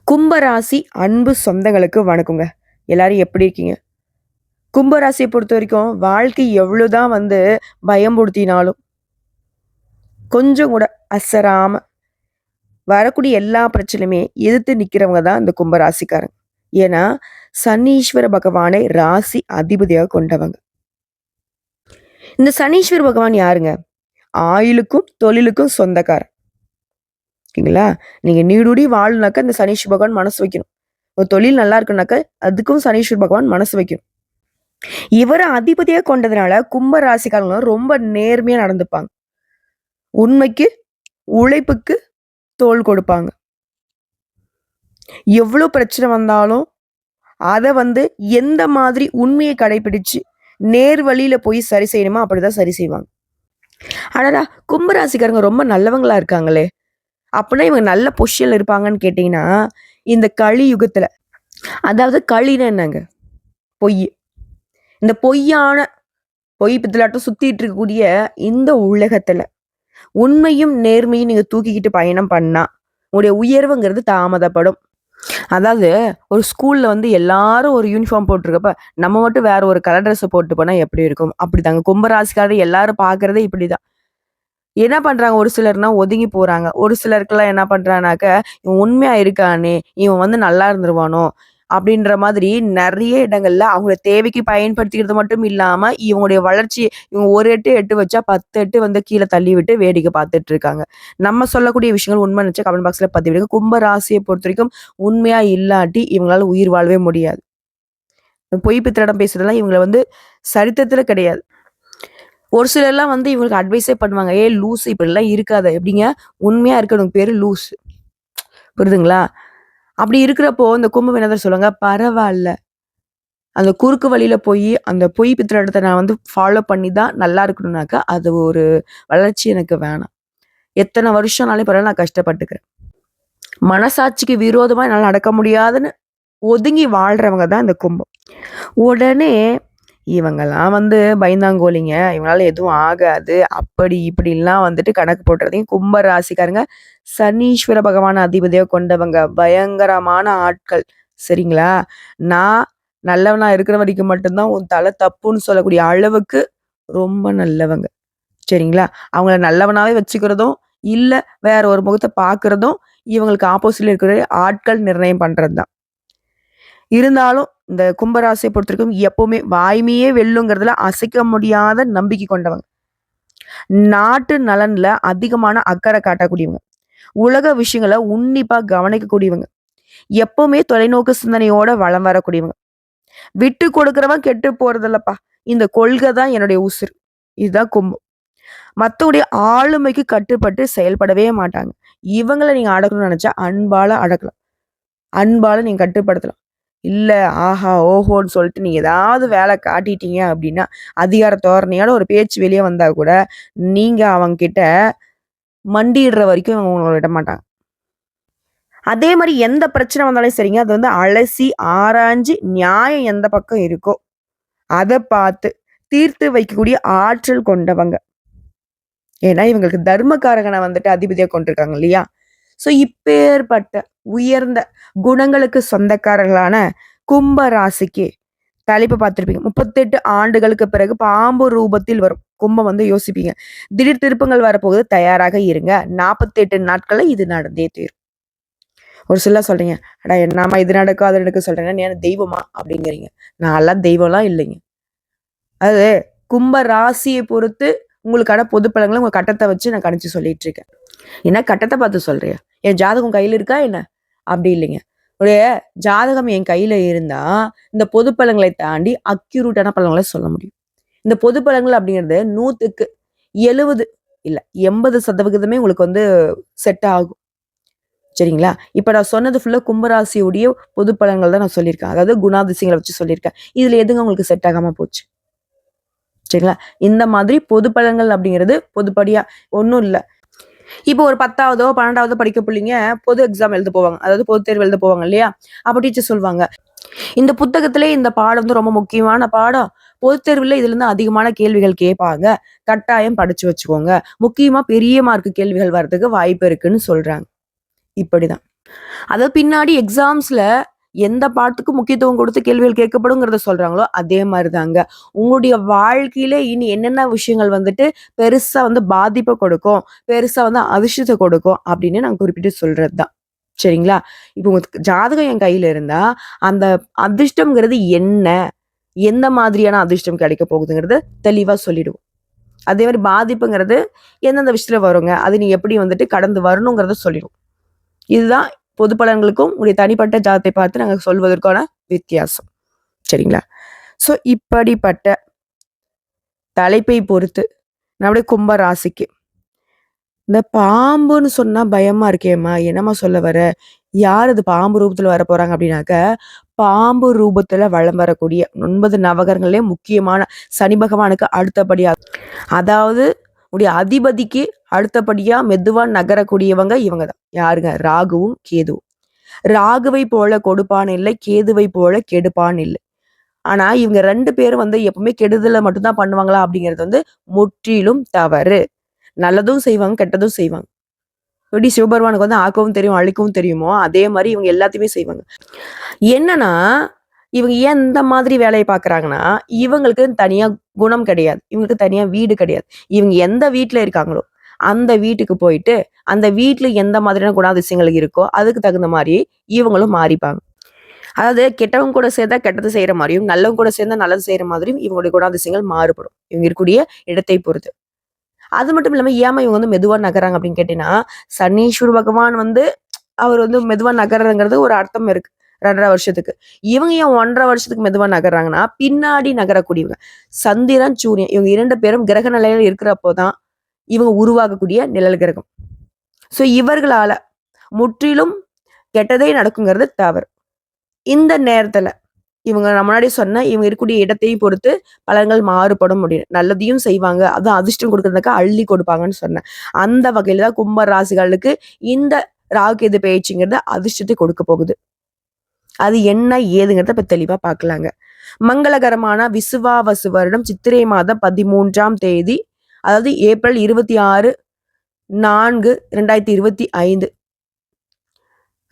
கும்பராசி அன்பு சொந்தங்களுக்கு வணக்கங்க. எல்லாரும் எப்படி இருக்கீங்க? கும்பராசியை பொறுத்த வரைக்கும் வாழ்க்கை எவ்வளவுதான் பயம்படுத்தினாலும் கொஞ்சம் கூட அசராம வரக்கூடிய எல்லா பிரச்சனையுமே எதிர்த்து நிக்கிறவங்க தான் இந்த கும்பராசிக்காரங்க. ஏன்னா சனீஸ்வர பகவானை ராசி அதிபதியாக கொண்டவங்க. இந்த சனீஸ்வர பகவான் யாருங்க? ஆயுளுக்கும் தொழிலுக்கும் சொந்தக்காரன். ஓகேங்களா? நீங்க நீடூடி வாழணுனாக்க இந்த சனீஸ்வர பகவான் மனசு வைக்கணும். ஒரு தொழில் நல்லா இருக்குனாக்க அதுக்கும் சனீஸ்வர பகவான் மனசு வைக்கணும். இவரை அதிபதியா கொண்டதுனால கும்ப ராசிக்காரங்க ரொம்ப நேர்மையா நடந்துப்பாங்க. உண்மைக்கு உழைப்புக்கு தோள் கொடுப்பாங்க. எவ்வளவு பிரச்சனை வந்தாலும் அதை எந்த மாதிரி உண்மையை கடைபிடிச்சு நேர் வழியில போய் சரி செய்யணுமோ அப்படிதான் சரி செய்வாங்க. ஆனா கும்பராசிக்காரங்க ரொம்ப நல்லவங்களா இருக்காங்களே, அப்படின்னா இவங்க நல்ல பொசிஷன்ல இருப்பாங்கன்னு கேட்டீங்கன்னா, இந்த கலியுகத்துல, அதாவது களின்னு என்னங்க? பொய். இந்த பொய் பித்தலாட்டம் சுத்திட்டு இருக்கக்கூடிய இந்த உலகத்துல உண்மையும் நேர்மையும் நீங்க தூக்கிக்கிட்டு பயணம் பண்ணா உங்களுடைய உயர்வுங்கிறது தாமதப்படும். அதாவது ஒரு ஸ்கூல்ல எல்லாரும் ஒரு யூனிஃபார்ம் போட்டிருக்கப்ப நம்ம மட்டும் வேற ஒரு கலர் ட்ரெஸ் போட்டு போனா எப்படி இருக்கும்? அப்படிதாங்க கும்பராசிக்காரர் எல்லாரும் பாக்குறதே இப்படிதான். என்ன பண்றாங்க? ஒரு சிலர்னா ஒதுங்கி போறாங்க. ஒரு சிலருக்கெல்லாம் என்ன பண்றாங்கனாக்க, இவன் உண்மையா இருக்கானே, இவன் நல்லா இருந்துருவானோ அப்படின்ற மாதிரி நிறைய இடங்கள்ல அவங்கள தேவைக்கு பயன்படுத்திக்கிறது மட்டும் இல்லாம, இவங்களுடைய வளர்ச்சி இவங்க ஒரு எட்டு எட்டு வச்சா 10 எட்டு கீழ தள்ளி விட்டு வேடிக்கை பார்த்துட்டு இருக்காங்க. நம்ம சொல்லக்கூடிய விஷயங்கள் உண்மை நினைச்சா கமெண்ட் பாக்ஸ்ல பதிவிடுங்க. கும்ப ராசியை பொறுத்தவரைக்கும் உண்மையா இல்லாட்டி இவங்களால உயிர் வாழவே முடியாது. பொய் பித்தரிடம் பேசுறதெல்லாம் இவங்கள சரித்திரத்துல கிடையாது. ஒரு சிலர்லாம் இவங்களுக்கு அட்வைஸே பண்ணுவாங்க. ஏ லூஸ் இப்படிலாம் இருக்காத. எப்படிங்க? உண்மையா இருக்கணும் பேரு லூஸ். புரியுதுங்களா? அப்படி இருக்கிறப்போ இந்த கும்பம் என்னதான் சொல்லுவாங்க, பரவாயில்ல. அந்த குறுக்கு வழியில போய் அந்த பொய் பித்தரிடத்தை நான் ஃபாலோ பண்ணி தான் நல்லா இருக்கணும்னாக்கா, அது ஒரு வளர்ச்சி எனக்கு வேணாம். எத்தனை வருஷம்னாலும் பரவாயில்ல, நான் கஷ்டப்பட்டுக்கிறேன். மனசாட்சிக்கு விரோதமா என்னால நடக்க முடியாதுன்னு ஒதுங்கி வாழ்றவங்க தான் இந்த கும்பம். உடனே இவங்கெல்லாம் பயந்தாங்கோலிங்க, இவங்களால எதுவும் ஆகாது, அப்படி இப்படிலாம் கணக்கு போட்டுறதையும் கும்ப ராசிக்காரங்க சனீஸ்வர பகவான் அதிபதியா கொண்டவங்க, பயங்கரமான ஆட்கள். சரிங்களா? நான் நல்லவனா இருக்கிற வரைக்கும் மட்டும்தான் உன் தலை தப்புன்னு சொல்லக்கூடிய அளவுக்கு ரொம்ப நல்லவங்க. சரிங்களா? அவங்கள நல்லவனாவே வச்சுக்கிறதும் இல்ல வேற ஒரு முகத்தை பாக்குறதும் இவங்களுக்கு ஆப்போசிட்ல இருக்கிற ஆட்கள் நிர்ணயம் பண்றதுதான். இருந்தாலும் இந்த கும்பராசியை பொறுத்தவரைக்கும் எப்பவுமே வாய்மையே வெல்லுங்கிறதுல அசைக்க முடியாத நம்பிக்கை கொண்டவங்க. நாட்டு நலன்ல அதிகமான அக்கறை காட்டக்கூடியவங்க. உலக விஷயங்களை உன்னிப்பா கவனிக்கக்கூடியவங்க. எப்பவுமே தொலைநோக்கு சிந்தனையோட வளம் வரக்கூடியவங்க. விட்டு கொடுக்கிறவன் கெட்டு போறதில்லப்பா, இந்த கொள்கை தான் என்னுடைய உசுர். இதுதான் கும்பம். மத்தவங்களுடைய ஆளுமைக்கு கட்டுப்பட்டு செயல்படவே மாட்டாங்க. இவங்களை நீங்க அடக்கணும்னு நினைச்சா அன்பால அடக்கலாம். அன்பால நீங்க கட்டுப்படுத்தலாம். இல்ல ஆஹா ஓஹோன்னு சொல்லிட்டு நீங்க ஏதாவது வேலை காட்டிட்டீங்க அப்படின்னா, அதிகார தோரணையோட ஒரு பேச்சு வெளியே வந்தா கூட நீங்க அவங்க கிட்ட மண்டியிடுற வரைக்கும் அவங்க விட மாட்டாங்க. அதே மாதிரி எந்த பிரச்சனை வந்தாலும் சரிங்க, அது அலசி ஆராய்ஞ்சு நியாயம் எந்த பக்கம் இருக்கோ அதை பார்த்து தீர்த்து வைக்கக்கூடிய ஆற்றல் கொண்டவங்க. ஏன்னா இவங்களுக்கு தர்மகாரகனை அதிபதியா கொண்டிருக்காங்க இல்லையா? சோ இப்பேற்பட்ட உயர்ந்த குணங்களுக்கு சொந்தக்காரர்களான கும்ப ராசிக்கு தலைப்பு பார்த்திருப்பீங்க. 38 ஆண்டுகளுக்கு பிறகு பாம்பு ரூபத்தில் வரும் கும்பம் யோசிப்பீங்க. திடீர் திருப்பங்கள் வரப்போகுது, தயாராக இருங்க. 48 நாட்கள்ல இது நடந்தே தீரும். ஒரு சிலர் சொல்றீங்க, அடா என்னமா இது நடக்கும் அது நடக்கும் சொல்றீங்க, நீ தெய்வமா அப்படிங்கிறீங்க. நான் எல்லாம் தெய்வம்லாம் இல்லைங்க. அது கும்ப ராசியை பொறுத்து உங்களுக்கான பொது பலன்களை உங்க கட்டத்தை வச்சு நான் கணிச்சு சொல்லிட்டு இருக்கேன். என்ன கட்டத்தை பார்த்து சொல்றியா? என் ஜாதகம் கையில இருக்கா என்ன? அப்படி இல்லைங்க. உடைய ஜாதகம் என் கையில இருந்தா இந்த பொது பலன்களை தாண்டி அக்யூரேட்டான பலன்களை சொல்ல முடியும். இந்த பொது பலன்கள் அப்படிங்கிறது 100க்கு 70 இல்ல 80% உங்களுக்கு செட் ஆகும். சரிங்களா? இப்ப நான் சொன்னது ஃபுல்லா கும்பராசியுடைய பொது பலன்கள் தான் நான் சொல்லியிருக்கேன். அதாவது குணாதிசயங்களை வச்சு சொல்லியிருக்கேன். இதுல எதுங்க உங்களுக்கு செட் ஆகாம போச்சு? சரிங்களா? இந்த மாதிரி பொது பலன்கள் அப்படிங்கிறது பொதுப்படியா ஒன்றும் இல்லை. இப்போ ஒரு 10ஆவதோ 12ஆவதோ படிக்க பிள்ளைங்க பொது எக்ஸாம் எழுத போவாங்க, அதாவது பொது தேர்வு எழுத போவாங்க இல்லையா? அப்ப டீச்சர் சொல்லுவாங்க, இந்த புத்தகத்திலே இந்த பாடம் ரொம்ப முக்கியமான பாடம், பொது தேர்வுல இதுல இருந்து அதிகமான கேள்விகள் கேட்பாங்க, கட்டாயம் படிச்சு வச்சுக்கோங்க, முக்கியமா பெரிய மார்க் கேள்விகள் வர்றதுக்கு வாய்ப்பு இருக்குன்னு சொல்றாங்க. இப்படிதான் அதாவது பின்னாடி எக்ஸாம்ஸ்ல எந்த பாட்டுக்கு முக்கியத்துவம் கொடுத்து கேள்விகள் கேட்கப்படுங்கிறத சொல்றாங்களோ, அதே மாரி தாங்க. உங்களுடைய வாழ்க்கையில இனி என்னென்ன விஷயங்கள் வந்துட்டு பெருசா வந்து பாதிப்ப கொடுக்கும், பெருசா வந்து அதிர்ஷ்டத்த கொடுக்கும் அப்படின்னு நான் குறிப்பிட்டு சொல்றது தான். சரிங்களா? இப்போ உங்க ஜாதகம் என் கையில இருந்தா, அந்த அதிர்ஷ்டம்ங்கிறது என்ன? எந்த மாதிரியான அதிர்ஷ்டம் கிடைக்க போகுதுங்கிறத தெளிவா சொல்லிடுவோம். அதே மாரி பாதிப்புங்கிறது எந்தெந்த விஷயத்துல வருங்க? அது நீ எப்படி வந்துட்டு கடந்து வரணுங்கிறத சொல்லிடுவோம். இதுதான் பொது பலன்களுக்கும் உங்களுடைய தனிப்பட்ட ஜாதத்தை பார்த்து நாங்க சொல்வதற்கான வித்தியாசம். சரிங்களா? ஸோ இப்படிப்பட்ட தலைப்பை பொறுத்து நம்முடைய கும்ப ராசிக்கு இந்த பாம்புன்னு சொன்னா பயமா இருக்கேம்மா, என்னம்மா சொல்ல வர? யார் அது பாம்பு ரூபத்துல வரப்போறாங்க அப்படின்னாக்க, பாம்பு ரூபத்துல வலம் வரக்கூடிய 9 நவகிரகங்கள்லயே முக்கியமான சனி பகவானுக்கு அடுத்தபடியா, அதாவது உடைய அதிபதிக்கு அடுத்தபடியா மெதுவா நகரக்கூடியவங்க இவங்க தான். யாருங்க? ராகுவும், கேதுவும். ராகுவை போல கொடுப்பான் இல்லை, கேதுவை போல கெடுப்பான் இல்லை. ஆனா இவங்க 2 பேரும் வந்து எப்பவுமே கெடுதல மட்டும் தான் பண்ணுவாங்களா அப்படிங்கிறது வந்து முற்றிலும் தவறு. நல்லதும் செய்வாங்க, கெட்டதும் செய்வாங்க. எப்படி சிவபெருமானுக்கு வந்து ஆக்கவும் தெரியும், அழிக்கவும் தெரியுமோ, அதே மாரி இவங்க எல்லாத்தையுமே செய்வாங்க. என்னன்னா, இவங்க ஏன் இந்த மாதிரி வேலைய பார்க்குறாங்கன்னா, இவங்களுக்கு தனியா குணம் கிடையாது. இவங்களுக்கு தனியா வீடு கிடையாது. இவங்க எந்த வீட்ல இருக்காங்களோ, அந்த வீட்டுக்கு போயிட்டு, அந்த வீட்ல எந்த மாதிரியான குணாதிசயங்கள் இருக்கோ, அதுக்கு தகுந்த மாரி இவங்களும் மாறிப்பாங்க. அதாவது கெட்டவங்க கூட சேர்ந்தா கெட்டது செய்ற மாரியும், நல்லவங்க கூட சேர்ந்தா நல்லது செய்ற மாதிரியும் இவங்களுடைய குணாதிசயங்கள் மாறுபடும். இவங்க இருக்கக்கூடிய இடத்தை பொறுத்து. அது மட்டும் இல்லாம ஏம்மா இவங்க வந்து மெதுவா நகர்றாங்க அப்படின்னு கேட்டீங்கன்னா, சனீஸ்வர பகவான் வந்து அவர் வந்து மெதுவா நகர்றதுங்கிறது ஒரு அர்த்தம் இருக்கு. 2 1/2 வருஷத்துக்கு. இவங்க ஏன் 1 1/2 வருஷத்துக்கு மெதுவா நகர்றாங்கன்னா, பின்னாடி நகரக்கூடியவங்க. சந்திரன், சூரியன் இவங்க 2 பேரும் கிரக நிலையில இருக்கிறப்போ தான் இவங்க உருவாகக்கூடிய நிழல் கிரகம். ஸோ இவர்களால முற்றிலும் கெட்டதே நடக்குங்கிறது தவறு. இந்த நேரத்துல இவங்க நான் முன்னாடி சொன்ன இவங்க இருக்கக்கூடிய இடத்தையும் பொறுத்து பலன்கள் மாறுபடும் முடியும். நல்லதையும் செய்வாங்க. அதுவும் அதிர்ஷ்டம் கொடுக்கறதுனாக்கா அள்ளி கொடுப்பாங்கன்னு சொன்னேன். அந்த வகையில தான் கும்ப ராசிகளுக்கு இந்த ராகு கேது பெயர்ச்சிங்கிறது அதிர்ஷ்டத்தை கொடுக்க போகுது. அது என்ன ஏதுங்கிறத இப்ப தெளிவா பார்க்கலாங்க. மங்களகரமான விசுவாவசு வருடம் சித்திரை மாதம் 13ஆம் தேதி, அதாவது ஏப்ரல் 26, 4, 2025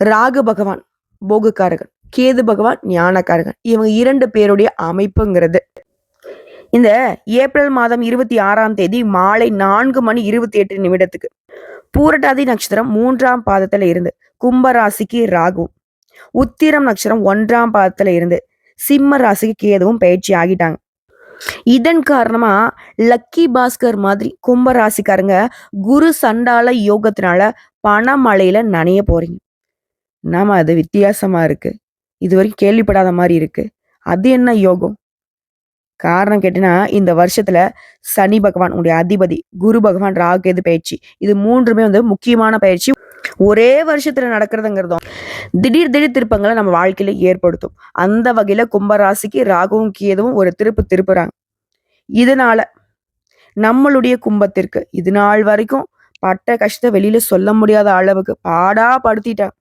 ராகு பகவான் போகக்காரகன், கேது பகவான் ஞானக்காரகன். இவங்க 2 பேருடைய அமைப்புங்கிறது. இந்த ஏப்ரல் மாதம் 26ஆம் தேதி மாலை 4:28 பூரட்டாதி நட்சத்திரம் 3ஆம் பாதத்துல இருந்து கும்ப ராசிக்கு ராகுவும், உத்திரம் நட்சத்திரம் 1ஆம் பாதத்துல இருந்து சிம்ம ராசிக்கு கேதுவும் பயிற்சி ஆகிட்டாங்க. இதன் காரணமா லக்கி பாஸ்கர் மாதிரி கும்ப ராசிக்காரங்க குரு சண்டால யோகத்தினால பணமழையில நனைய போறீங்க. நாம அது வித்தியாசமா இருக்கு. இதுவரைக்கும் கேள்விப்படாத மாதிரி இருக்கு. அது என்ன யோகம்? காரணம் கேட்டீங்கன்னா, இந்த வருஷத்துல சனி பகவான் உடைய அதிபதி, குரு பகவான், ராகு கேது பயிற்சி. இது 3மே வந்து முக்கியமான பயிற்சி. ஒரே வருஷத்துல நடக்கிறதுங்கிறதும் திடீர் திடீர் திருப்பங்களை நம்ம வாழ்க்கையில ஏற்படுத்தும். அந்த வகையில கும்பராசிக்கு ராகுவும் கேதுவும் ஒரு திருப்புறாங்க. இதனால நம்மளுடைய கும்பத்திற்கு இது நாள் வரைக்கும் பட்ட கஷ்டத்தை வெளியில சொல்ல முடியாத அளவுக்கு பாடா படுத்திட்டாங்க.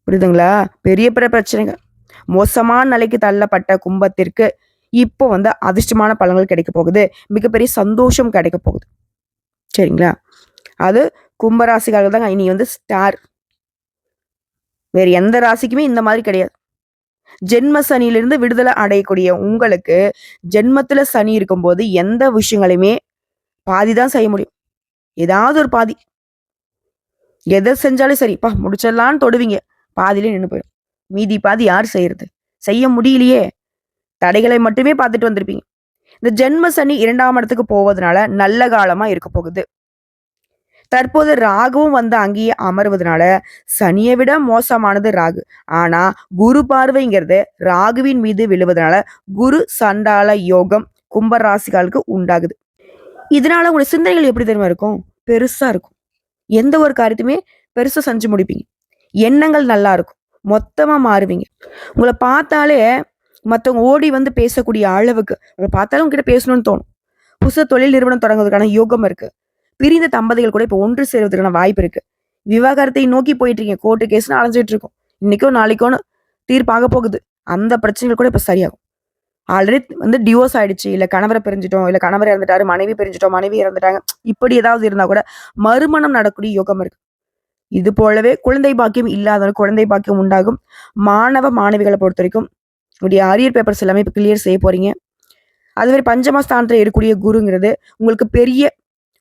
புரியுதுங்களா? பெரிய பெரிய பிரச்சனைங்க. மோசமான நிலைக்கு தள்ளப்பட்ட கும்பத்திற்கு இப்போ வந்து அதிர்ஷ்டமான பலன்கள் கிடைக்க போகுது. மிகப்பெரிய சந்தோஷம் கிடைக்க போகுது. சரிங்களா? அது கும்பராசிக்காரர்கள் தாங்க இனி வந்து ஸ்டார். வேற எந்த ராசிக்குமே இந்த மாதிரி கிடையாது. ஜென்ம சனியிலிருந்து விடுதலை அடையக்கூடிய உங்களுக்கு ஜென்மத்துல சனி இருக்கும்போது எந்த விஷயங்களையுமே பாதி தான் செய்ய முடியும். ஏதாவது ஒரு பாதி. எதை செஞ்சாலும் சரிப்பா முடிச்சிடலான்னு தொடுவீங்க. பாதியிலே நின்று போயிடும். மீதி பாதி யார் செய்யறது? செய்ய முடியலையே. தடைகளை மட்டுமே பார்த்துட்டு வந்திருப்பீங்க. இந்த ஜென்ம சனி 2ஆம் இடத்துக்கு போவதனால நல்ல காலமா இருக்க போகுது. தற்போது ராகுவும் வந்து அங்கேயே அமர்வதனால சனியை விட மோசமானது ராகு. ஆனா குரு பார்வைங்கிறது ராகுவின் மீது விழுவதனால குரு சண்டால யோகம் கும்ப ராசிகளுக்கு உண்டாகுது. இதனால உங்களுடைய சிந்தனைகள் எப்படி தெரியுமா இருக்கும்? பெருசா இருக்கும். எந்த ஒரு காரியத்தையுமே பெருசா செஞ்சு முடிப்பீங்க. எண்ணங்கள் நல்லா இருக்கும். மொத்தமா மாறுவீங்க. உங்களை பார்த்தாலே மற்றவங்க ஓடி வந்து பேசக்கூடிய அளவுக்கு உங்களை பார்த்தாலும் உங்ககிட்ட பேசணும்னு தோணும். புதுசா தொழில் நிறுவனம் தொடங்குவதற்கான யோகம் இருக்கு. பிரிந்த தம்பதிகள் கூட இப்போ ஒன்று சேர்வதற்கான வாய்ப்பு இருக்கு. விவாகரத்தை நோக்கி போயிட்டு இருக்கீங்க. கோர்ட்டு கேஸ்னு அலைஞ்சிட்டு இருக்கும். இன்னைக்கோ நாளைக்கோன்னு தீர்ப்பாக போகுது. அந்த பிரச்சனைகள் கூட இப்ப சரியாகும். ஆல்ரெடி வந்து டிவோர்ஸ் ஆயிடுச்சு, இல்ல கணவரை பிரிஞ்சிட்டோம், இல்ல கணவர் இறந்துட்டாரு, மனைவி பிரிஞ்சிட்டோம், மனைவி இறந்துட்டாங்க. இப்படி ஏதாவது இருந்தா கூட மறுமணம் நடக்கூடிய யோகம் இருக்கு. இது போலவே குழந்தை பாக்கியம் இல்லாதவங்க குழந்தை பாக்கியம் உண்டாகும். மாணவ மாணவிகளை பொறுத்த வரைக்கும் உங்களுடைய அரியர் பேப்பர்ஸ் எல்லாமே இப்போ கிளியர் செய்ய போறீங்க. அதுமாதிரி பஞ்சமஸ்தானத்துல இருக்கக்கூடிய குருங்கிறது உங்களுக்கு பெரிய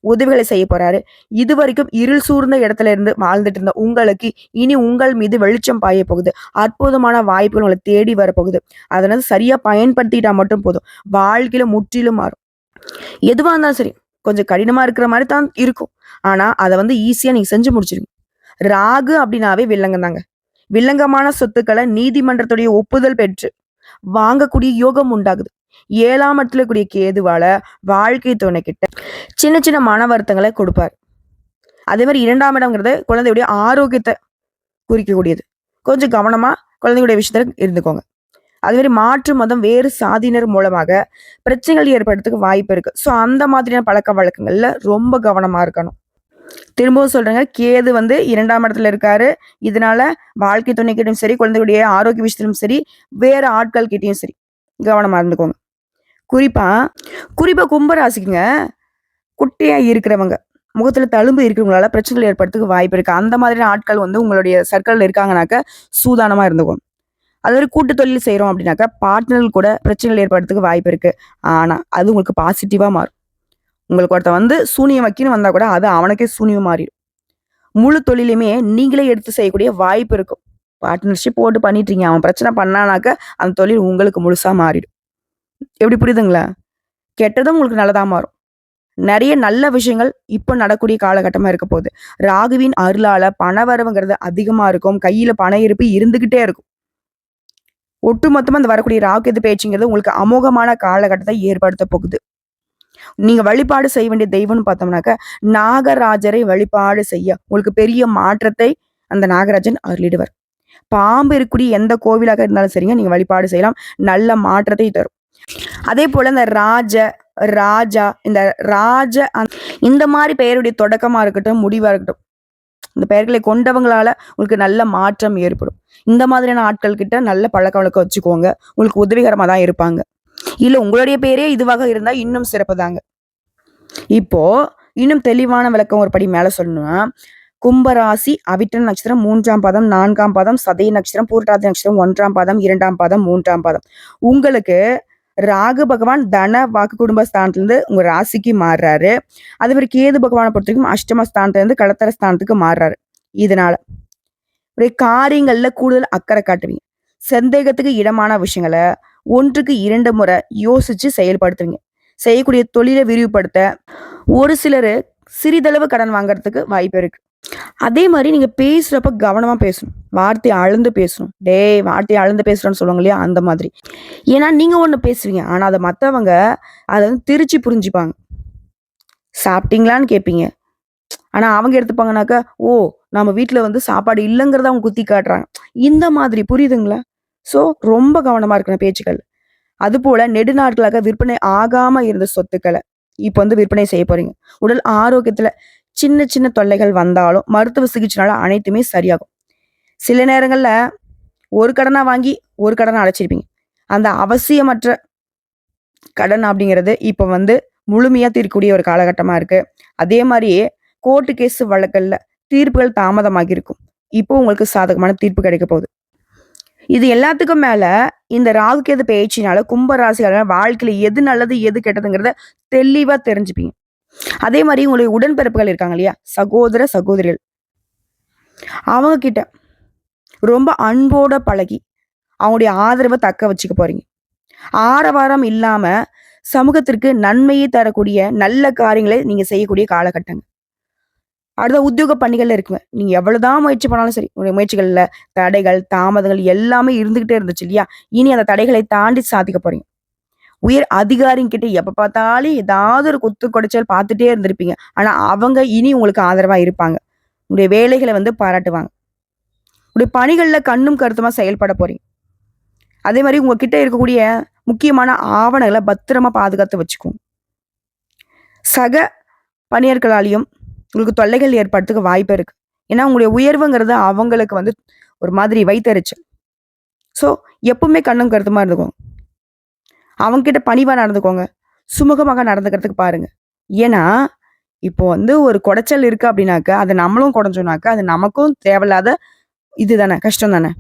உதவிகளை செய்ய போறாரு. இதுவரைக்கும் இருள் சூழ்ந்த இடத்துல இருந்து வாழ்ந்துட்டு இருந்த உங்களுக்கு இனி உங்கள் மீது வெளிச்சம் பாய போகுது. அற்புதமான வாய்ப்புகள் உங்களை தேடி வரப்போகுது. அதனால சரியா பயன்படுத்திட்டா மட்டும் போதும். வாழ்க்கையில முற்றிலும் மாறும். எதுவா இருந்தாலும் சரி, கொஞ்சம் கடினமா இருக்கிற மாதிரி தான் இருக்கும். ஆனா அதை வந்து ஈஸியா நீங்க செஞ்சு முடிச்சிருங்க. ராகு அப்படின்னாவே வில்லங்கம் தாங்க. வில்லங்கமான சொத்துக்களை நீதிமன்றத்துடைய ஒப்புதல் பெற்று வாங்கக்கூடிய யோகம் உண்டாகுது. 7ஆம் இடத்துல கூடிய கேதுவால வாழ்க்கை துணை கிட்ட சின்ன சின்ன மன வருத்தங்களை கொடுப்பார். அதே மாதிரி 2ஆம் இடம்ங்கிறது குழந்தையுடைய ஆரோக்கியத்தை குறிக்கக்கூடியது. கொஞ்சம் கவனமா குழந்தையுடைய விஷயத்துல இருந்துக்கோங்க. அதே மாதிரி மாற்று மதம் வேறு சாதியினர் மூலமாக பிரச்சனைகள் ஏற்படுறதுக்கு வாய்ப்பு இருக்கு. ஸோ அந்த மாதிரியான பழக்க வழக்கங்கள்ல ரொம்ப கவனமா இருக்கணும். திரும்பவும் சொல்றேங்க, கேது வந்து 2ஆம் இடத்துல இருக்காரு. இதனால வாழ்க்கை துணைக்கிட்டையும் சரி, குழந்தையுடைய ஆரோக்கிய விஷயத்திலும் சரி, வேற ஆட்கள் கிட்டையும் சரி கவனமா இருந்துக்கோங்க. குறிப்பா குறிப்பா கும்பராசிக்குங்க, குட்டியா இருக்கிறவங்க, முகத்துல தழும்பு இருக்கிறவங்களால பிரச்சனைகள் ஏற்படுறதுக்கு வாய்ப்பு இருக்கு. அந்த மாதிரியான ஆட்கள் வந்து உங்களுடைய சர்க்கிள்ல இருக்காங்கனாக்க சூதானமா இருந்துக்கும். அது ஒரு கூட்டு தொழில் செய்றோம் அப்படின்னாக்கா பார்ட்னர்கள் கூட பிரச்சனைகள் ஏற்படுறதுக்கு வாய்ப்பு இருக்கு. ஆனா அது உங்களுக்கு பாசிட்டிவா மாறும். உங்களுக்கு ஒருத்தன் வந்து சூனியம் வைக்கணும்னு வந்தா கூட அது அவனுக்கே சூனியம் மாறிடும். முழு தொழிலுமே நீங்களே எடுத்து செய்யக்கூடிய வாய்ப்பு இருக்கும். பார்ட்னர்ஷிப் போட்டு பண்ணிட்டீங்க, அவன் பிரச்சனை பண்ணானாக்க அந்த தொழில் உங்களுக்கு முழுசா மாறிடும். எப்படி புரியுதுங்களா? கெட்டதும் உங்களுக்கு நல்லதா மாறும். நிறைய நல்ல விஷயங்கள் இப்ப நடக்கூடிய காலகட்டமா இருக்க போகுது. ராகுவின் அருளால பணவரவுங்கிறது அதிகமா இருக்கும். கையில பண இருப்பு இருந்துகிட்டே இருக்கும். ஒட்டுமொத்தமா இந்த வரக்கூடிய ராகு எது பேச்சுங்கிறது உங்களுக்கு அமோகமான காலகட்டத்தை ஏற்படுத்த போகுது. நீங்க வழிபாடு செய்ய வேண்டிய தெய்வம்னு பார்த்தோம்னாக்க நாகராஜரை வழிபாடு செய்ய உங்களுக்கு பெரிய மாற்றத்தை அந்த நாகராஜன் அருளிடுவார். பாம்பு இருக்கக்கூடிய எந்த கோவிலாக இருந்தாலும் சரிங்க, நீங்க வழிபாடு செய்யலாம். நல்ல மாற்றத்தை தரும். அதே போல இந்த ராஜா இந்த இந்த மாதிரி பெயருடைய தொடக்கமா இருக்கட்டும், முடிவா இருக்கட்டும், இந்த பெயர்களை கொண்டவங்களால உங்களுக்கு நல்ல மாற்றம் ஏற்படும். இந்த மாதிரியான ஆட்கள் கிட்ட நல்ல பழக்க வழக்கம் வச்சுக்கோங்க. உங்களுக்கு உதவிகரமா தான் இருப்பாங்க. இல்ல உங்களுடைய பேரே இதுவாக இருந்தா இன்னும் சிறப்பு தாங்க. இப்போ இன்னும் தெளிவான விளக்கம் ஒரு படி மேல சொல்லணும்னா, கும்பராசி அவிட்ட நட்சத்திரம் 3ஆம் பாதம், 4ஆம் பாதம், சதய நட்சத்திரம், பூரட்டாதி நட்சத்திரம் 1ஆம் பாதம், 2ஆம் பாதம், 3ஆம் பாதம். உங்களுக்கு ராகு பகவான் தன வாக்கு குடும்ப ஸ்தானத்துல உங்க ராசிக்கு மாறுறாரு. அதே மாதிரி கேது பகவானை பொறுத்த வரைக்கும் அஷ்டம ஸ்தானத்துல இருந்து கடத்தர ஸ்தானத்துக்கு மாறுறாரு. இதனால காரியங்கள்ல கூடுதல் அக்கறை காட்டுவீங்க. சந்தேகத்துக்கு இடமான விஷயங்களை 1க்கு 2 முறை யோசிச்சு செயல்படுத்துவீங்க. செய்யக்கூடிய தொழிலை விரிவுபடுத்த ஒரு சிலர் சிறிதளவு கடன் வாங்குறதுக்கு வாய்ப்பு இருக்கு. அதே மாதிரி நீங்க பேசுறப்ப கவனமா பேசணும். வார்த்தை அளந்து பேசணும். டேய் வார்த்தை அளந்து பேசுறோன்னு சொல்லுவாங்க இல்லையா, அந்த மாதிரி. ஏன்னா நீங்க ஒண்ணு பேசுவீங்க, ஆனா அதை மத்தவங்க அதை வந்து திருச்சி புரிஞ்சுப்பாங்க. சாப்பிட்டீங்களான்னு கேட்பீங்க, ஆனா அவங்க எடுத்துப்பாங்கனாக்கா, ஓ நம்ம வீட்டுல வந்து சாப்பாடு இல்லைங்கிறத அவங்க குத்தி காட்டுறாங்க. இந்த மாதிரி புரியுதுங்களா? சோ ரொம்ப கவனமா இருக்கணும் பேச்சுக்கள். அது போல நெடுநாட்களாக விற்பனை ஆகாம இருந்த சொத்துக்களை இப்ப வந்து விற்பனை செய்ய போறீங்க. உடல் ஆரோக்கியத்துல சின்ன சின்ன தொல்லைகள் வந்தாலும் மருத்துவ சிகிச்சைனால அனைத்துமே சரியாகும். சில நேரங்கள்ல ஒரு கடனா வாங்கி ஒரு கடனை அடைச்சிருப்பீங்க. அந்த அவசியமற்ற கடன் அப்படிங்கிறது இப்ப வந்து முழுமையா தீர்க்கக்கூடிய ஒரு காலகட்டமா இருக்கு. அதே மாதிரியே கோர்ட்டு கேஸ் வழக்கல்ல தீர்ப்புகள் தாமதமாகி இருக்கும். இப்போ உங்களுக்கு சாதகமான தீர்ப்பு கிடைக்க போகுது. இது எல்லாத்துக்கும் மேல இந்த ராகு கேது பயிற்சினால கும்பராசியாளர் வாழ்க்கையில எது நல்லது எது கெட்டதுங்கிறத தெளிவா தெரிஞ்சுப்பீங்க. அதே மாதிரி உங்களுடைய உடன்பிறப்புகள் இருக்காங்க இல்லையா, சகோதர சகோதரிகள், அவங்க கிட்ட ரொம்ப அன்போட பழகி அவங்களுடைய ஆதரவை தக்க வச்சுக்க போறீங்க. ஆரவாரம் இல்லாம சமூகத்திற்கு நன்மையை தரக்கூடிய நல்ல காரியங்களை நீங்க செய்யக்கூடிய காலகட்டங்க. அடுத்த உத்தியோக பணிகள்ல இருக்குங்க. நீங்க எவ்வளவுதான் முயற்சி பண்ணாலும் சரி, உங்களுடைய முயற்சிகள்ல தடைகள், தாமதங்கள் எல்லாமே இருந்துகிட்டே இருந்துச்சு இல்லையா? இனி அந்த தடைகளை தாண்டி சாதிக்க போறீங்க. உயர் அதிகாரிங்கிட்ட எப்ப பார்த்தாலும் ஏதாவது ஒரு குத்து குடைச்சல் பார்த்துட்டே இருந்திருப்பீங்க. ஆனா அவங்க இனி உங்களுக்கு ஆதரவா இருப்பாங்க. உங்களுடைய வேலைகளை வந்து பாராட்டுவாங்க. உங்களுடைய பணிகள்ல கண்ணும் கருத்துமா செயல்பட போறீங்க. அதே மாதிரி உங்ககிட்ட இருக்கக்கூடிய முக்கியமான ஆவணங்களை பத்திரமா பாதுகாத்து வச்சுக்கோங்க. சக பணியர்களாலையும் உங்களுக்கு தொல்லைகள் ஏற்படுறதுக்கு வாய்ப்பு இருக்கு. ஏன்னா உங்களுடைய உயர்வுங்கிறது அவங்களுக்கு வந்து ஒரு மாதிரி வைத்தறிச்சல். ஸோ எப்பவுமே கண்ணும் கருத்துமா இருந்துக்கோங்க. அவங்க கிட்ட பணிவா நடந்துக்கோங்க. சுமூகமாக நடந்துக்கிறதுக்கு பாருங்க. ஏன்னா இப்போ வந்து ஒரு குடைச்சல் இருக்கு அப்படின்னாக்க, அத நம்மளும் குடைஞ்சோம்னாக்க, அது நமக்கும் தேவையில்லாத இது தானே, கஷ்டம் தானே.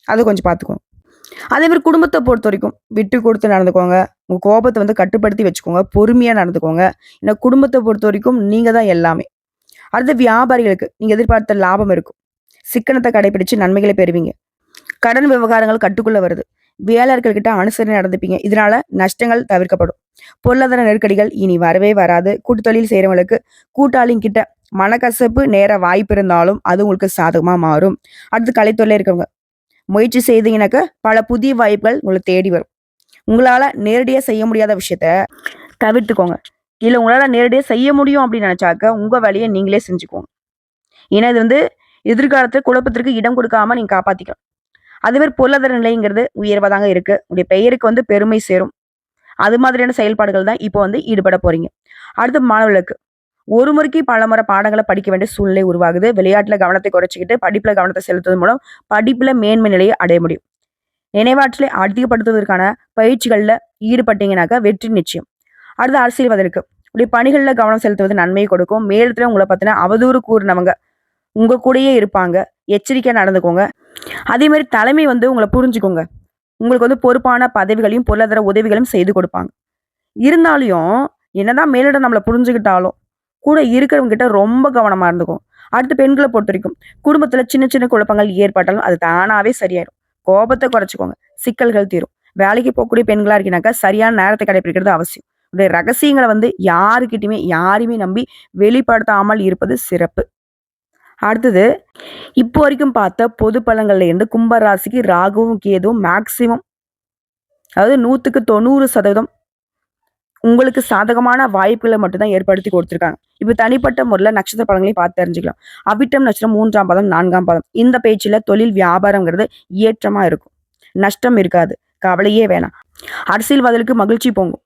அத கொஞ்சம் பார்த்துக்கோங்க. அதே மாரி குடும்பத்த பொறுத்தவரைக்கும், விட்டு குடுத்து நடந்துக்கோங்க. உங்க கோபத்த வந்து கட்டுப்படுத்தி வச்சுக்கோங்க. பொறுமையா நடந்துக்கோங்க. ஏன்னா குடும்பத்த பொறுத்தவரைக்கும் நீங்க தான் எல்லாமே. அடுத்து வியாபாரிகளுக்கு நீங்க எதிர்பார்த்த லாபம் இருக்கும். சிக்கனத்த கடைபிடிச்சு நன்மைகளை பெறுவீங்க. கடன் விவகாரங்கள் கட்டுக்குள்ள வருது. வேலையாட்கள் கிட்ட அனுசரணை நடந்துப்பீங்க. இதனால நஷ்டங்கள் தவிர்க்கப்படும். பொருளாதார நெருக்கடிகள் இனி வரவே வராது. கூட்டு தொழில் செய்றவங்களுக்கு கூட்டாளிங்க கிட்ட மனக்கசப்பு நேர வாய்ப்பு இருந்தாலும், அது உங்களுக்கு சாதகமா மாறும். அடுத்து கலைத்துறையில இருக்கவங்க, முயற்சி செய்தீங்கன்னாக்க பல புதிய வாய்ப்புகள் உங்கள தேடி வரும். உங்களால நேரடியா செய்ய முடியாத விஷயத்த தவிர்த்துக்கோங்க. இல்ல உங்களால நேரடியா செய்ய முடியும் அப்படின்னு நினைச்சாக்க, உங்க வேலைய நீங்களே செஞ்சுக்கோங்க. ஏன்னா இது வந்து எதிர்காலத்துல குழப்பத்திற்கு இடம் கொடுக்காம நீங்க காப்பாத்திக்கலாம். அதே மாரி பொருளாதார நிலைங்கிறது உயர்வா தாங்க இருக்கு. உங்களுடைய பெயருக்கு வந்து பெருமை சேரும். அது மாதிரியான செயல்பாடுகள் தான் இப்போ வந்து ஈடுபட போறீங்க. அடுத்து மாணவர்களுக்கு ஒரு முறைக்கு பலமுறை பாடங்கள படிக்க வேண்டிய சூழ்நிலை உருவாகுது. விளையாட்டுல கவனத்தை குறைச்சுக்கிட்டு, படிப்புல கவனத்த செலுத்துவதன் மூலம் படிப்புல மேன்மை நிலையை அடைய முடியும். நினைவாற்றலை அதிகப்படுத்துவதற்கான பயிற்சிகள்ல ஈடுபட்டீங்கன்னாக்கா வெற்றி நிச்சயம். அடுத்து அரசியல்வாதிகளுக்கு உடைய பணிகள்ல கவனம் செலுத்துவது நன்மையை கொடுக்கும். மேலிடத்துல உங்கள பத்தின அவதூறு கூறுனவங்க உங்க கூடயே இருப்பாங்க. எச்சரிக்கையா நடந்துக்கோங்க. அதே மாரி தலைமை வந்து உங்கள புரிஞ்சுக்குங்க. உங்களுக்கு வந்து பொறுப்பான பதவிகளையும், பொருளாதார உதவிகளும் செய்து கொடுப்பாங்க. இருந்தாலும், என்னதான் மேலிடம் நம்மள புரிஞ்சுக்கிட்டாலும், கூட இருக்கிறவங்க கிட்ட ரொம்ப கவனமா இருந்துக்கோங்க. அடுத்து பெண்கள பொறுத்தவரைக்கும், குடும்பத்துல சின்ன சின்ன குழப்பங்கள் ஏற்பட்டாலும் அது தானாவே சரியாயிரும். கோபத்த குறைச்சுக்கோங்க. சிக்கல்கள் தீரும். வேலைக்கு போகக்கூடிய பெண்களா இருக்கீங்கனாக்கா, சரியான நேரத்த கடைபிடிக்கிறது அவசியம். உங்களுடைய ரகசியங்கள வந்து யாருகிட்டயுமே யாரையுமே நம்பி வெளிப்படுத்தாமல் இருப்பது சிறப்பு. அடுத்தது, இப்போ வரைக்கும் பார்த்த பொது பலன்கள்ல இருந்து கும்ப ராசிக்கு ராகுவும், கேதுவும் மேக்ஸிமம் அதாவது 100க்கு 90% உங்களுக்கு சாதகமான வாய்ப்புகள மட்டும் தான் ஏற்படுத்தி குடுத்துருக்காங்க. இப்ப தனிப்பட்ட முறையில நட்சத்திர பலன்களையும் பார்த்து தெரிஞ்சுக்கலாம். அவிட்டம் நட்சத்திரம் 3ஆம் பாதம், 4ஆம் பாதம். இந்த பேச்சுல தொழில் வியாபாரம்ங்கிறது ஏற்றமா இருக்கும். நஷ்டம் இருக்காது. கவலையே வேணாம். அரசியல்வாதிகளுக்கு மகிழ்ச்சி பொங்கும்.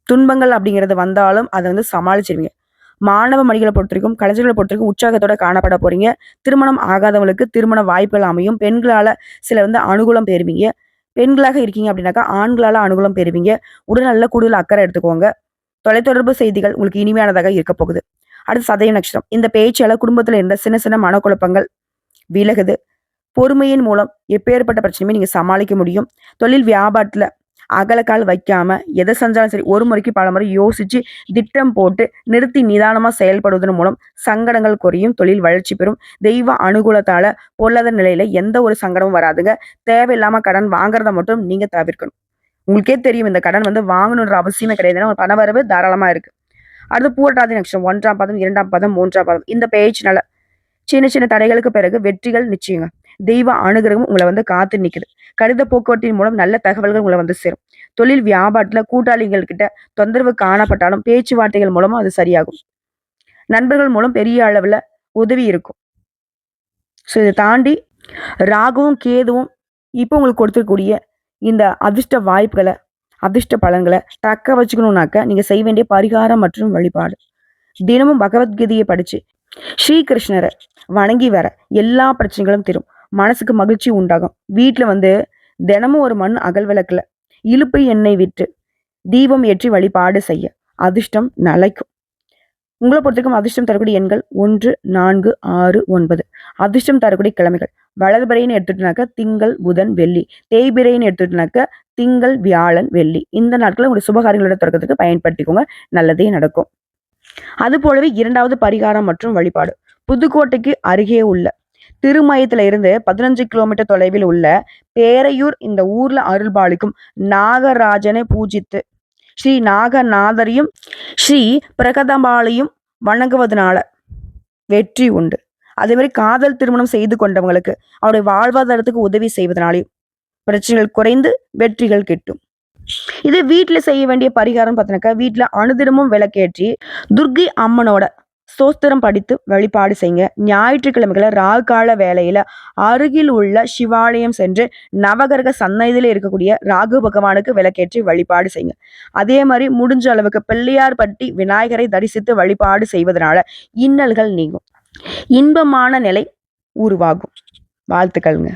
துன்பங்கள் அப்படிங்கிறது வந்தாலும் அத வந்து சமாளிச்சிருவீங்க. மாணவ மணிகள பொறுத்தவரைக்கும், கலைஞர்கள பொறுத்தவரைக்கும் உற்சாகத்தோட காணப்பட போறீங்க. திருமணம் ஆகாதவங்களுக்கு திருமண வாய்ப்புகள் அமையும். பெண்களால சில வந்து அனுகூலம் பெறுவீங்க. பெண்களாக இருக்கீங்க அப்படின்னாக்கா, ஆண்களால அனுகூலம் பெறுவீங்க. உடல்நல கூடுதல் அக்கறை எடுத்துக்கோங்க. தொலைத்தொடர்பு செய்திகள் உங்களுக்கு இனிமையானதாக இருக்க போகுது. அடுத்து சதயம் நட்சத்திரம். இந்த பேச்சால குடும்பத்துல இருந்த சின்ன சின்ன மனக்குழப்பங்கள் விலகுது. பொறுமையின் மூலம் எப்பேற்பட்ட பிரச்சனையுமே நீங்க சமாளிக்க முடியும். தொழில் வியாபாரத்துல அகலக்கால் வைக்காம எதை செஞ்சாலும் சரி, ஒரு முறைக்கு பலமுறை யோசிச்சு திட்டம் போட்டு நிறுத்தி நிதானமா செயல்படுவதன் மூலம் சங்கடங்கள் குறையும். தொழில் வளர்ச்சி பெறும். தெய்வ அனுகூலத்தால பொருளாதார நிலையில எந்த ஒரு சங்கடமும் வராதுங்க. தேவையில்லாம கடன் வாங்குறத மட்டும் நீங்க தவிர்க்கணும். உங்களுக்கே தெரியும் இந்த கடன் வந்து வாங்கணுன்ற அவசியமே கிடையாது. ஏன்னா பணவரவு தாராளமா இருக்கு. அடுத்து பூரட்டாதி நட்சத்திரம் 1ஆம் பாதம், 2ஆம் பாதம், 3ஆம் பாதம். இந்த பேச்சுனால சின்ன சின்ன தடைகளுக்கு பிறகு வெற்றிகள் நிச்சயங்க. தெய்வ அனுகிரகம் உங்களை வந்து காத்து நிக்குது. கடித போக்குவரத்தின் மூலம் நல்ல தகவல்கள் உங்களை வந்து சேரும். தொழில் வியாபாரத்துல கூட்டாளிகள் கிட்ட தொந்தரவு காணப்பட்டாலும் பேச்சுவார்த்தைகள் மூலமா அது சரியாகும். நண்பர்கள் மூலம் பெரிய அளவுல உதவி இருக்கும். ஸோ இதை தாண்டி ராகுவும் கேதுவும் இப்போ உங்களுக்கு கொடுத்துருக்கூடிய இந்த அதிர்ஷ்ட வாய்ப்புகளை, அதிர்ஷ்ட பலன்களை தக்க வச்சுக்கணும்னாக்க நீங்க செய்ய வேண்டிய பரிகாரம் மற்றும் வழிபாடு. தினமும் பகவத்கீதையை படிச்சு ஸ்ரீகிருஷ்ணரை வணங்கி வர எல்லா பிரச்சனைகளும் தீரும். மனசுக்கு மகிழ்ச்சி உண்டாகும். வீட்டுல வந்து தினமும் ஒரு மண் அகல் விளக்குல இலுப்பு எண்ணெய் விட்டு தீபம் ஏற்றி வழிபாடு செய்ய அதிர்ஷ்டம் நிலைக்கும். உங்களை பொறுத்தவரைக்கும் அதிர்ஷ்டம் தரக்கூடிய எண்கள் 1, 4, 6, 9. அதிர்ஷ்டம் தரக்கூடிய கிழமைகள் வளர்பிறைன்னு எடுத்துட்டுனாக்க திங்கள், புதன், வெள்ளி. தேய்பிறைன்னு எடுத்துட்டுனாக்க திங்கள், வியாழன், வெள்ளி. இந்த நாட்களை உங்களுடைய சுபகாரியங்களோட தொடக்கத்துக்கு பயன்படுத்திக்கோங்க. நல்லதே நடக்கும். அது போலவே 2வது பரிகாரம் மற்றும் வழிபாடு. புதுக்கோட்டைக்கு அருகே உள்ள திருமயத்துல இருந்து 15 கிலோமீட்டர் தொலைவில் உள்ள பேரையூர் இந்த ஊர்ல அருள்பாலிக்கும் நாகராஜனை பூஜித்து ஸ்ரீ நாகநாதரையும் ஸ்ரீ பிரகதம்பாளையும் வணங்குவதனால வெற்றி உண்டு. அதே மாதிரி காதல் திருமணம் செய்து கொண்டவங்களுக்கு அவருடைய வாழ்வாதாரத்துக்கு உதவி செய்வதனாலையும் பிரச்சனைகள் குறைந்து வெற்றிகள் கிட்டும். இது வீட்டுல செய்ய வேண்டிய பரிகாரம் பார்த்தீங்கன்னாக்கா, வீட்டுல அனுதினமும் விளக்கேற்றி துர்க்கை அம்மனோட ஸ்தோத்திரம் படித்து வழிபாடு செய்யுங்க. ஞாயிற்றுக்கிழமைகளை ராகுகால வேலையில அருகில் உள்ள சிவாலயம் சென்று நவகிரக சன்னதியில இருக்கக்கூடிய ராகு பகவானுக்கு விளக்கேற்றி வழிபாடு செய்யுங்க. அதே மாதிரி முடிஞ்ச அளவுக்கு பிள்ளையார்பட்டி விநாயகரை தரிசித்து வழிபாடு செய்வதனால இன்னல்கள் நீங்கும். இன்பமான நிலை உருவாகும். வாழ்த்துக்கள்ங்க.